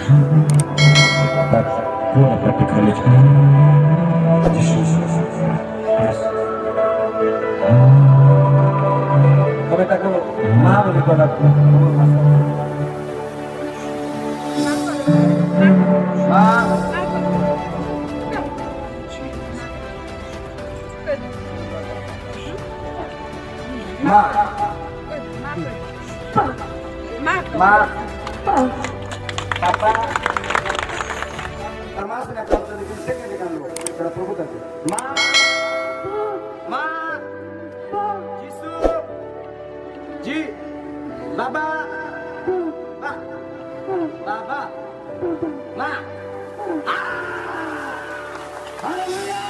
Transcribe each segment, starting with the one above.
Tak, buona pratica legge. Come taco malo di quella Ma Papa termasuk yang kalau jadi bising ini kan lo cara perbuatan Ma Jisu Ji Baba Baba Ma Haleluya.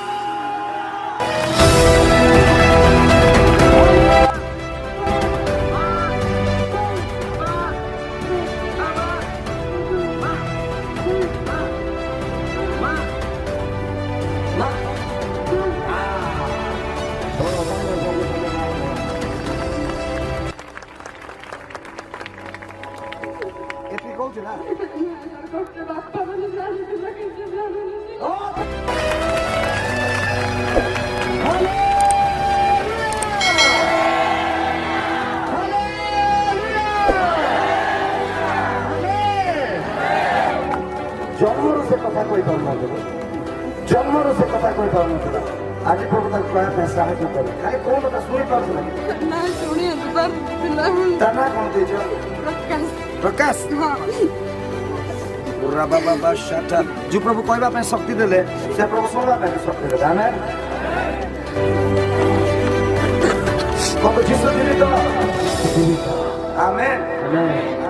জন্মর সে কথা কই পারুনଥିଲା জন্মর সে কথা কই পারুনଥିଲା ଆଜି ପ୍ରଭୁ ତାକୁ କହିବା ପାଇଁ ସାହାଯ୍ୟ କଲେ ଖାଲି କୋଉ କଥା ଶୁଣି ପାରୁଥିଲା ନା ଶୁଣିବାକୁ ପାରୁଥିଲା ତା ନାଁ କଣ ଦେଇଛ ପ୍ରକାଶ ବାବା ଶାଟା ଯୋଉ ପ୍ରଭୁ କହିବା ପାଇଁ ଶକ୍ତି ଦେଲେ ସେ ପ୍ରଭୁ ଶୁଣିବା ପାଇଁ ଶକ୍ତି ଦେଲେ ଆମେ କଣ ଯୀଶୁ ଜୀବିତ ଆମେନ୍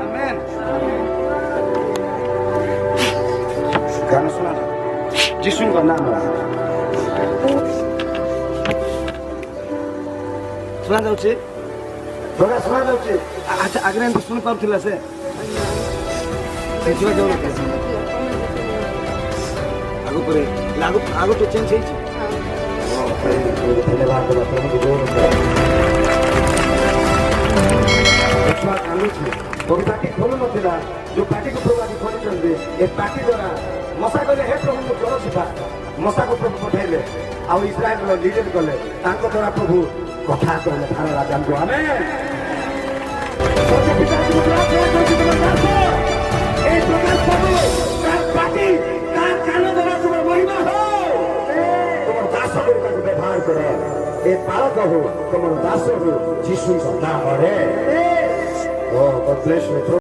ଆମେନ୍ गाना सुना जिसुन का नाम सुना जाउछे थोड़ा सुना जाउछे अच्छा आगे तो सुन पाउथिला से देखिवा जाउ आगो परे आगो तो चेंज हेछि धन्यवाद प्रभु जोर विश्वास आलू छे तोरी पाटी खोलो नथिला जो पाटी को प्रभु आदि खोली चलबे ए पाटी द्वारा मसा कहले हे प्रभु को जल शिखा मसा को प्रभु पठेले आ इस्राएल लो लीडर कहले तांको द्वारा प्रभु कथा कहले थारा राजा को आमेन सोचे पिता को प्रार्थना करछि तुम्हारा दास ए प्रकाश प्रभु का पाटी का कान द्वारा तुम्हारा महिमा हो तुम्हारा दास को व्यवहार करे ए पालक हो तुम्हारा दास हो यीशु का नाम रे ओ गॉड ब्लेस यू